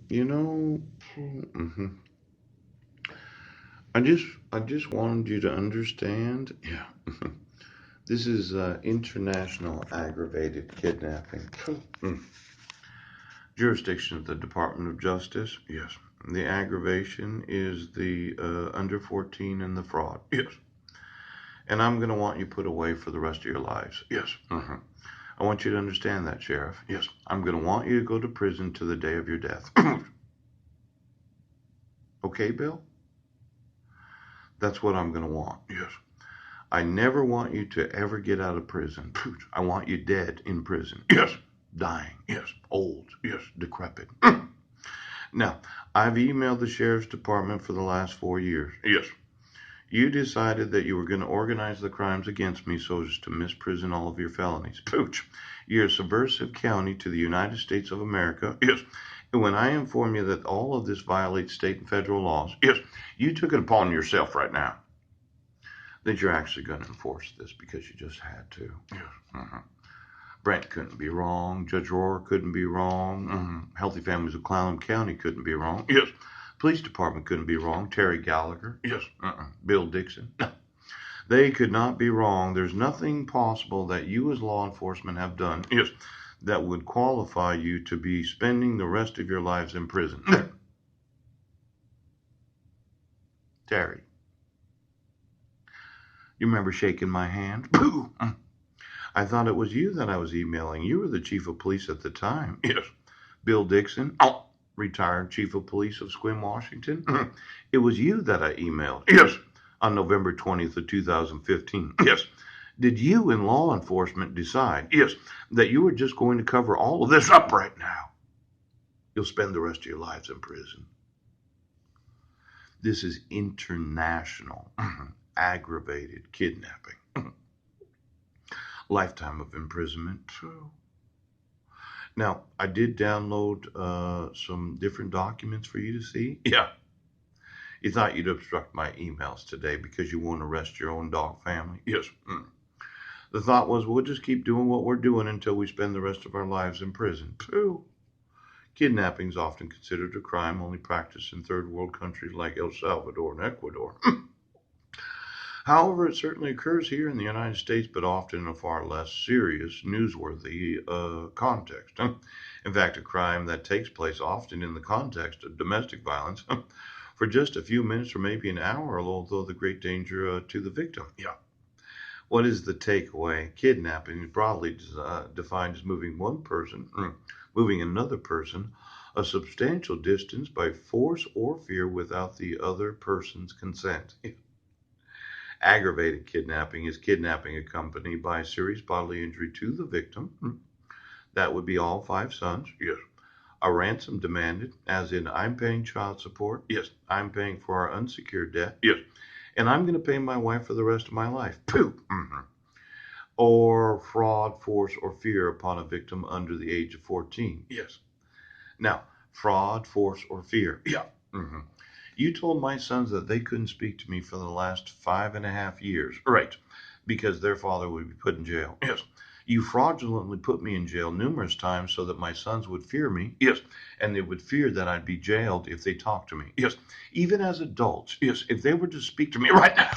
You know, mhm. I just wanted you to understand. Yeah. This is international aggravated kidnapping. Mm. Jurisdiction of the Department of Justice. Yes. The aggravation is the under 14 and the fraud. Yes. And I'm going to want you put away for the rest of your lives. Yes. I want you to understand that, Sheriff. Yes. I'm going to want you to go to prison to the day of your death. Okay, Bill? That's what I'm going to want. Yes. I never want you to ever get out of prison. I want you dead in prison. Yes. Dying. Yes. Old. Yes. Decrepit. Now, I've emailed the sheriff's department for the last 4 years. Yes. You decided that you were going to organize the crimes against me so as to misprison all of your felonies. Pooch. You're a subversive county to the United States of America. Yes. And when I inform you that all of this violates state and federal laws, yes, you took it upon yourself right now that you're actually going to enforce this because you just had to. Yes. Brent couldn't be wrong. Judge Rohr couldn't be wrong. Healthy Families of Clallam County couldn't be wrong. Yes. Police Department couldn't be wrong. Terry Gallagher. Yes. Bill Dixon. No. They could not be wrong. There's nothing possible that you as law enforcement have done. Yes. That would qualify you to be spending the rest of your lives in prison. Terry. You remember shaking my hand? Boo! I thought it was you that I was emailing. You were the chief of police at the time. Yes. Bill Dixon, retired chief of police of Sequim, Washington. It was you that I emailed. Yes. On November 20th of 2015. Yes. Did you in law enforcement decide, yes, that you were just going to cover all of this up right now? You'll spend the rest of your lives in prison. This is international aggravated kidnapping. Lifetime of imprisonment. Now, I did download some different documents for you to see. Yeah. You thought you'd obstruct my emails today because you won't arrest your own dog family? Yes. The thought was we'll just keep doing what we're doing until we spend the rest of our lives in prison. Pooh. Kidnapping is often considered a crime only practiced in third world countries like El Salvador and Ecuador. However, it certainly occurs here in the United States, but often in a far less serious, newsworthy context. In fact, a crime that takes place often in the context of domestic violence for just a few minutes or maybe an hour, although the great danger to the victim. Yeah. What is the takeaway? Kidnapping is broadly defined as moving another person a substantial distance by force or fear without the other person's consent. Aggravated kidnapping is kidnapping accompanied by a serious bodily injury to the victim. That would be all five sons. Yes. A ransom demanded, as in I'm paying child support. Yes. I'm paying for our unsecured debt. Yes. And I'm going to pay my wife for the rest of my life. Pooh. Or fraud, force, or fear upon a victim under the age of 14. Yes. Now, fraud, force, or fear. Yeah. You told my sons that they couldn't speak to me for the last 5.5 years. Right. Because their father would be put in jail. Yes. You fraudulently put me in jail numerous times so that my sons would fear me. Yes. And they would fear that I'd be jailed if they talked to me. Yes. Even as adults. Yes. If they were to speak to me right now.